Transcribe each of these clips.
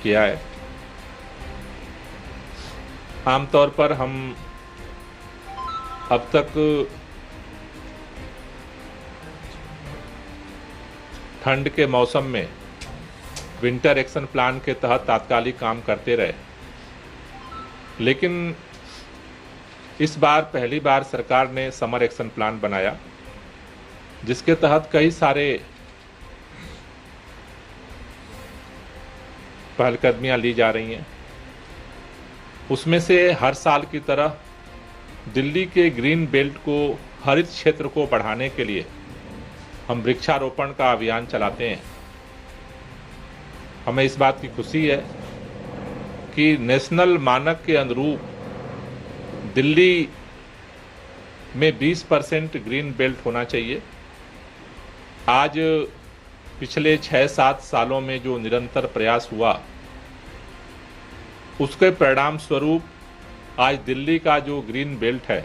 किया है। आमतौर पर हम अब तक ठंड के मौसम में विंटर एक्शन प्लान के तहत तात्कालिक काम करते रहे, लेकिन इस बार पहली बार सरकार ने समर एक्शन प्लान बनाया, जिसके तहत कई सारे पहलकदमियां ली जा रही हैं। उसमें से हर साल की तरह दिल्ली के ग्रीन बेल्ट को, हरित क्षेत्र को बढ़ाने के लिए हम वृक्षारोपण का अभियान चलाते हैं। हमें इस बात की खुशी है कि नेशनल मानक के अनुरूप दिल्ली में 20% ग्रीन बेल्ट होना चाहिए। आज पिछले 6-7 सालों में जो निरंतर प्रयास हुआ, उसके परिणाम स्वरूप आज दिल्ली का जो ग्रीन बेल्ट है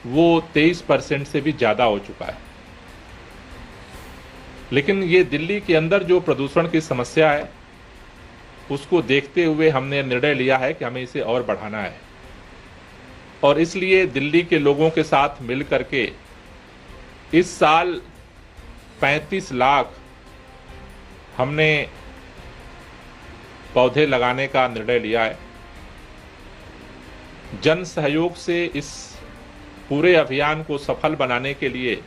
वो 23% से भी ज़्यादा हो चुका है। लेकिन ये दिल्ली के अंदर जो प्रदूषण की समस्या है, उसको देखते हुए हमने निर्णय लिया है कि हमें इसे और बढ़ाना है, और इसलिए दिल्ली के लोगों के साथ मिल करके इस साल 35 लाख हमने पौधे लगाने का निर्णय लिया है। जन सहयोग से इस पूरे अभियान को सफल बनाने के लिए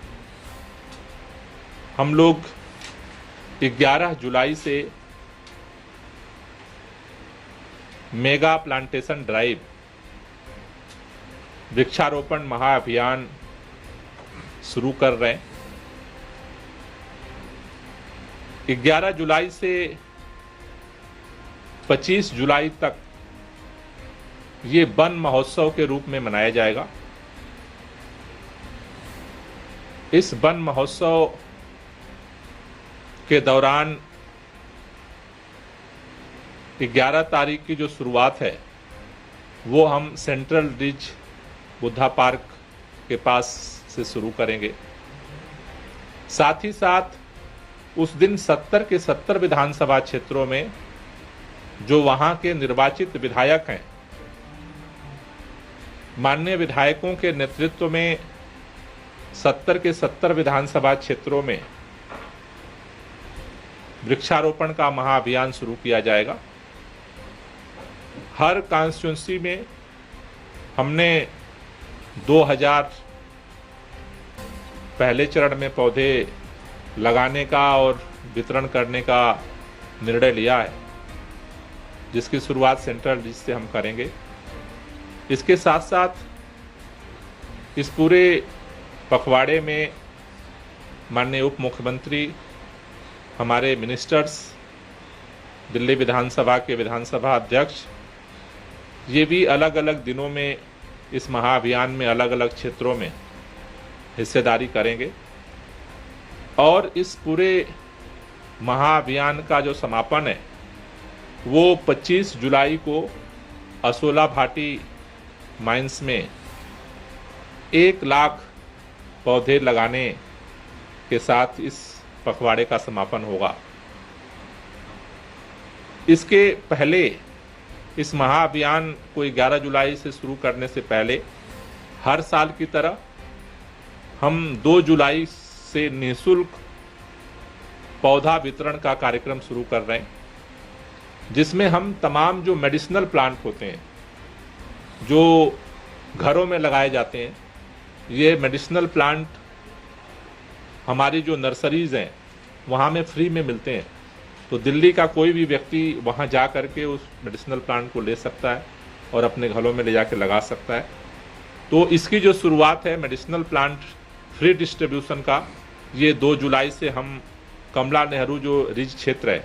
हम लोग 11 जुलाई से मेगा प्लांटेशन ड्राइव, वृक्षारोपण महाअभियान शुरू कर रहे हैं। 11 जुलाई से 25 जुलाई तक ये वन महोत्सव के रूप में मनाया जाएगा। इस वन महोत्सव के दौरान 11 तारीख की जो शुरुआत है वो हम सेंट्रल रिज बुद्धा पार्क के पास से शुरू करेंगे। साथ ही साथ उस दिन 70 के 70 विधानसभा क्षेत्रों में जो वहां के निर्वाचित विधायक हैं, माननीय विधायकों के नेतृत्व में 70 के 70 विधानसभा क्षेत्रों में वृक्षारोपण का महाअभियान शुरू किया जाएगा। हर कॉन्स्टिट्यूंसी में हमने 2000 पहले चरण में पौधे लगाने का और वितरण करने का निर्णय लिया है, जिसकी शुरुआत सेंट्रल रिज से हम करेंगे। इसके साथ साथ इस पूरे पखवाड़े में माननीय उप मुख्यमंत्री, हमारे मिनिस्टर्स, दिल्ली विधानसभा के विधानसभा अध्यक्ष, ये भी अलग अलग दिनों में इस महाअभियान में अलग अलग क्षेत्रों में हिस्सेदारी करेंगे। और इस पूरे महाअभियान का जो समापन है वो 25 जुलाई को असोला भाटी माइंस में 1 लाख पौधे लगाने के साथ इस पखवाड़े का समापन होगा। इसके पहले, इस महाअभियान को 11 जुलाई से शुरू करने से पहले हर साल की तरह हम 2 जुलाई से निःशुल्क पौधा वितरण का कार्यक्रम शुरू कर रहे हैं, जिसमें हम तमाम जो मेडिसिनल प्लांट होते हैं, जो घरों में लगाए जाते हैं, ये मेडिसिनल प्लांट हमारी जो नर्सरीज हैं वहाँ में फ्री में मिलते हैं। तो दिल्ली का कोई भी व्यक्ति वहाँ जा कर के उस मेडिसिनल प्लांट को ले सकता है और अपने घरों में ले जाकर लगा सकता है। तो इसकी जो शुरुआत है मेडिसिनल प्लांट फ्री डिस्ट्रीब्यूशन का, ये 2 जुलाई से हम कमला नेहरू जो रिज क्षेत्र है,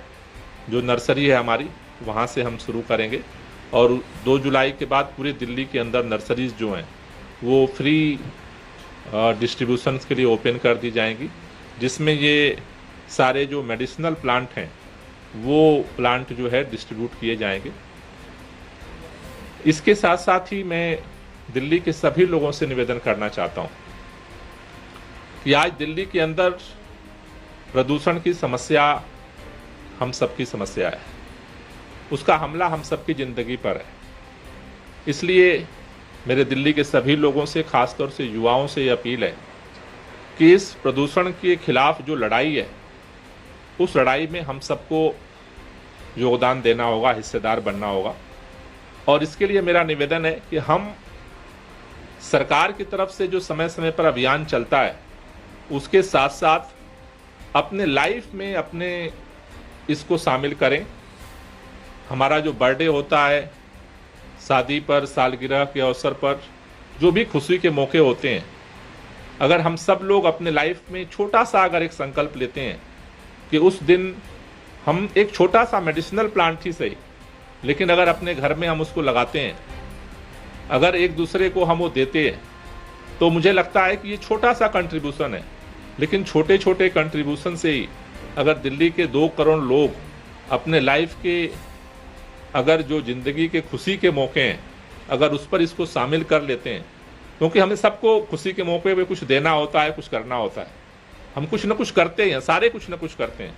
जो नर्सरी है हमारी, वहाँ से हम शुरू करेंगे। और 2 जुलाई के बाद पूरे दिल्ली के अंदर नर्सरीज जो हैं वो फ्री डिस्ट्रीब्यूशन के लिए ओपन कर दी जाएंगी, जिसमें ये सारे जो मेडिसिनल प्लांट हैं वो प्लांट जो है डिस्ट्रीब्यूट किए जाएंगे। इसके साथ साथ ही मैं दिल्ली के सभी लोगों से निवेदन करना चाहता हूं कि आज दिल्ली के अंदर प्रदूषण की समस्या हम सबकी समस्या है। उसका हमला हम सबकी ज़िंदगी पर है। इसलिए मेरे दिल्ली के सभी लोगों से, खासतौर से युवाओं से ये अपील है कि इस प्रदूषण के खिलाफ जो लड़ाई है, उस लड़ाई में हम सबको योगदान देना होगा, हिस्सेदार बनना होगा। और इसके लिए मेरा निवेदन है कि हम सरकार की तरफ से जो समय समय पर अभियान चलता है, उसके साथ साथ अपने लाइफ में अपने इसको शामिल करें। हमारा जो बर्थडे होता है, शादी पर, सालगिरह के अवसर पर, जो भी खुशी के मौके होते हैं, अगर हम सब लोग अपने लाइफ में छोटा सा अगर एक संकल्प लेते हैं कि उस दिन हम एक छोटा सा मेडिसिनल प्लांट ही सही, लेकिन अगर अपने घर में हम उसको लगाते हैं, अगर एक दूसरे को हम वो देते हैं, तो मुझे लगता है कि ये छोटा सा कंट्रीब्यूशन है। लेकिन छोटे छोटे कंट्रीब्यूशन से ही अगर दिल्ली के 2 करोड़ लोग अपने लाइफ के, अगर जो ज़िंदगी के खुशी के मौके हैं, अगर उस पर इसको शामिल कर लेते हैं, क्योंकि हमें सबको खुशी के मौके पे कुछ देना होता है, कुछ करना होता है। हम कुछ ना कुछ करते हैं, सारे कुछ ना कुछ करते हैं।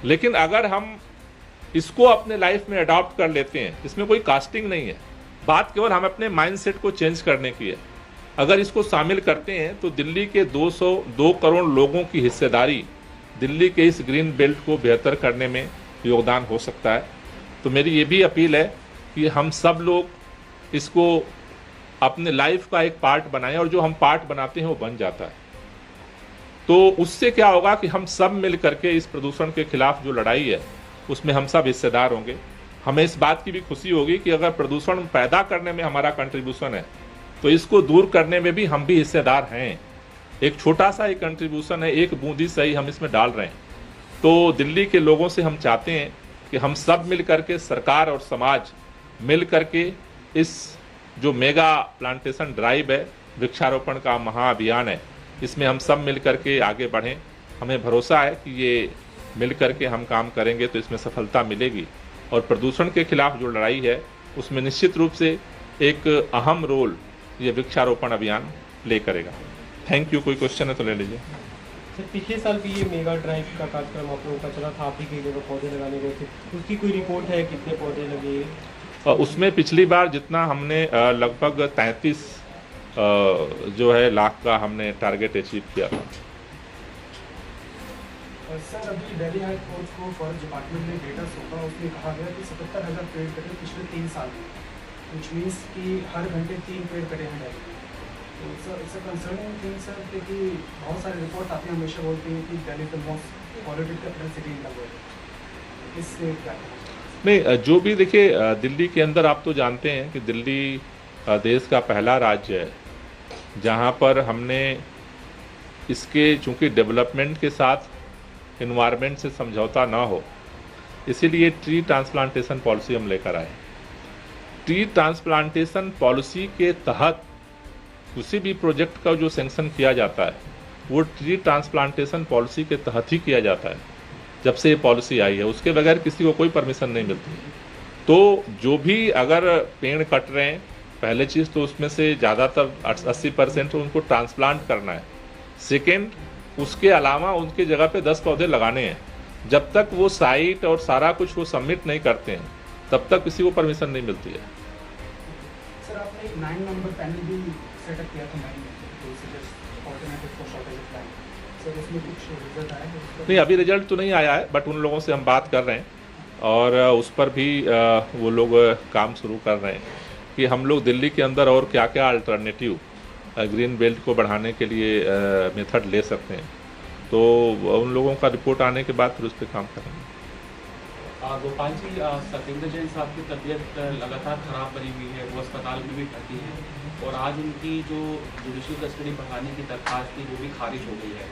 लेकिन अगर हम इसको अपने लाइफ में अडॉप्ट कर लेते हैं, इसमें कोई कास्टिंग नहीं है, बात केवल हम अपने माइंडसेट को चेंज करने की है। अगर इसको शामिल करते हैं तो दिल्ली के 2 करोड़ लोगों की हिस्सेदारी दिल्ली के इस ग्रीन बेल्ट को बेहतर करने में योगदान हो सकता है। तो मेरी ये भी अपील है कि हम सब लोग इसको अपने लाइफ का एक पार्ट बनाएं, और जो हम पार्ट बनाते हैं वो बन जाता है। तो उससे क्या होगा कि हम सब मिल करके इस प्रदूषण के खिलाफ जो लड़ाई है, उसमें हम सब हिस्सेदार होंगे। हमें इस बात की भी खुशी होगी कि अगर प्रदूषण पैदा करने में हमारा कंट्रीब्यूशन है, तो इसको दूर करने में भी हम भी हिस्सेदार हैं। एक छोटा सा एक कंट्रीब्यूशन है, एक बूंदी सही हम इसमें डाल रहे हैं। तो दिल्ली के लोगों से हम चाहते हैं कि हम सब मिल करके, सरकार और समाज मिल करके, इस जो मेगा प्लांटेशन ड्राइव है, वृक्षारोपण का महाअभियान है, इसमें हम सब मिल करके आगे बढ़ें। हमें भरोसा है कि ये मिल करके हम काम करेंगे तो इसमें सफलता मिलेगी, और प्रदूषण के खिलाफ जो लड़ाई है उसमें निश्चित रूप से एक अहम रोल ये वृक्षारोपण अभियान प्ले करेगा। Thank you. कोई क्वेश्चन है तो ले लीजिए। सर, पिछले साल भी ये मेगा ड्राइव का कार्यक्रम आप लोगों का चला था, आप ही कई जगह पौधे लगाने गए थे, उसकी कोई रिपोर्ट है कितने पौधे लगे? उसमें पिछली बार जितना हमने लगभग 33 जो है लाख का हमने टारगेट अचीव किया था। सर, अभी दिल्ली हाई कोर्ट को फॉरेस्ट डिपार्टमेंट ने डेटा सौंपा, उसमें कहा गया कि 77,000 पेड़ कटे पिछले 3 साल में, विच मीन्स कि हर घंटे 3 पेड़ कटे हैं दिल्ली। तो sir, it's a concerning thing sir, क्योंकि बहुत सारे रिपोर्ट आते हैं, हमेशा बोलते हैं कि Delhi is the most polluted capital city in the world. इससे क्या नहीं, जो भी देखिए, दिल्ली के अंदर आप तो जानते हैं कि दिल्ली देश का पहला राज्य है जहाँ पर हमने इसके, चूँकि डेवलपमेंट के साथ इन्वायरमेंट से समझौता ना हो, इसीलिए ट्री ट्रांसप्लांटेशन पॉलिसी हम लेकर आए। ट्री ट्रांसप्लांटेशन पॉलिसी के तहत किसी भी प्रोजेक्ट का जो सैंक्शन किया जाता है, वो ट्री ट्रांसप्लांटेशन पॉलिसी के तहत ही किया जाता है। जब से ये पॉलिसी आई है, उसके बगैर किसी को कोई परमिशन नहीं मिलती है। तो जो भी अगर पेड़ कट रहे हैं, पहले चीज़ तो उसमें से ज़्यादातर 80% उनको ट्रांसप्लांट करना है। सेकेंड, उसके अलावा उनके जगह पे 10 पौधे लगाने हैं। जब तक वो साइट और सारा कुछ वो सबमिट नहीं करते हैं, तब तक किसी को परमिशन नहीं मिलती है। सर, आपने एक 9 नंबर पैनल भी सेटअप किया था, तो suggest alternative for shortage of plant. Sir, उसमें कुछ रिजल्ट आया है? नहीं, अभी रिजल्ट तो नहीं आया है, बट उन लोगों से हम बात कर रहे हैं, और उस पर भी वो लोग काम शुरू कर रहे हैं कि हम लोग दिल्ली के अंदर और क्या क्या अल्टरनेटिव ग्रीन बेल्ट को बढ़ाने के लिए मेथड ले सकते हैं। तो उन लोगों का रिपोर्ट आने के बाद फिर उस पर काम करेंगे। गोपाल जी, सत्येंद्र जैन साहब की तबीयत लगातार खराब बनी हुई है, वो अस्पताल में भी भर्ती है, और आज उनकी जो जुडिशियल कस्टडी बढ़ाने की दरख्वास्त थी वो भी खारिज हो गई है।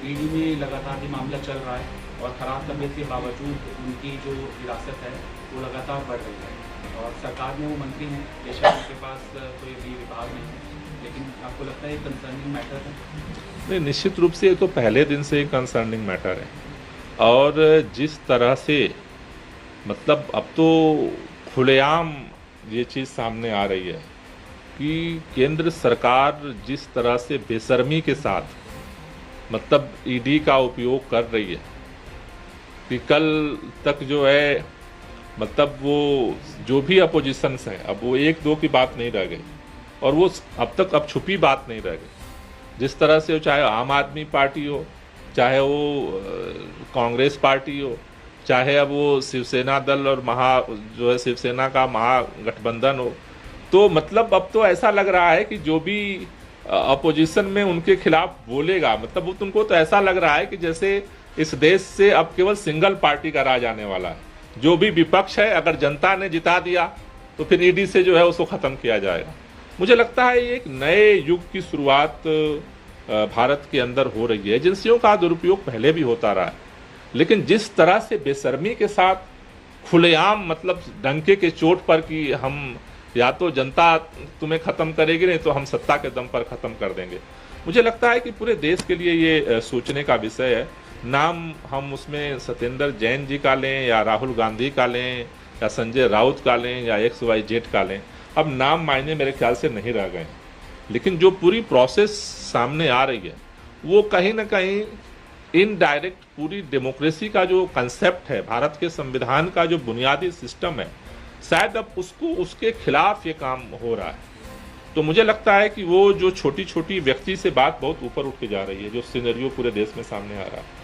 ईडी में लगातार ये मामला चल रहा है, और ख़राब तबीयत के बावजूद उनकी जो हिरासत है वो लगातार बढ़ रही है, और सरकार में वो मंत्री हैं, बेशक उनके पास कोई भी विभाग नहीं है, लेकिन आपको लगता है ये कंसर्निंग मैटर है? नहीं, निश्चित रूप से ये तो पहले दिन से कंसर्निंग मैटर है, और जिस तरह से मतलब अब तो खुलेआम ये चीज़ सामने आ रही है कि केंद्र सरकार जिस तरह से बेशर्मी के साथ मतलब ईडी का उपयोग कर रही है, कि कल तक जो है मतलब वो जो भी अपोजिशंस हैं अब वो एक दो की बात नहीं रह गई, और वो अब छुपी बात नहीं रह गई। जिस तरह से चाहे आम आदमी पार्टी हो, चाहे वो कांग्रेस पार्टी हो, चाहे अब वो शिवसेना दल और जो है शिवसेना का महागठबंधन हो, तो मतलब अब तो ऐसा लग रहा है कि जो भी अपोजिशन में उनके खिलाफ बोलेगा, मतलब उनको तो ऐसा लग रहा है कि जैसे इस देश से अब केवल सिंगल पार्टी का राज आने वाला है। जो भी विपक्ष है, अगर जनता ने जिता दिया तो फिर ईडी से जो है उसको खत्म किया जाएगा। मुझे लगता है ये एक नए युग की शुरुआत भारत के अंदर हो रही है। एजेंसियों का दुरुपयोग पहले भी होता रहा है, लेकिन जिस तरह से बेशर्मी के साथ खुलेआम, मतलब डंके के चोट पर कि हम या तो जनता तुम्हें खत्म करेगी, नहीं तो हम सत्ता के दम पर खत्म कर देंगे, मुझे लगता है कि पूरे देश के लिए ये सोचने का विषय है। नाम हम उसमें सत्येंद्र जैन जी का लें या राहुल गांधी का लें या संजय राउत का लें या XYZ का लें, अब नाम मायने मेरे ख्याल से नहीं रह गए, लेकिन जो पूरी प्रोसेस सामने आ रही है वो कहीं ना कहीं इनडायरेक्ट पूरी डेमोक्रेसी का जो कंसेप्ट है, भारत के संविधान का जो बुनियादी सिस्टम है, शायद अब उसके खिलाफ ये काम हो रहा है। तो मुझे लगता है कि वो जो छोटी छोटी व्यक्ति से बात बहुत ऊपर उठ के जा रही है, जो सिनेरियो पूरे देश में सामने आ रहा है।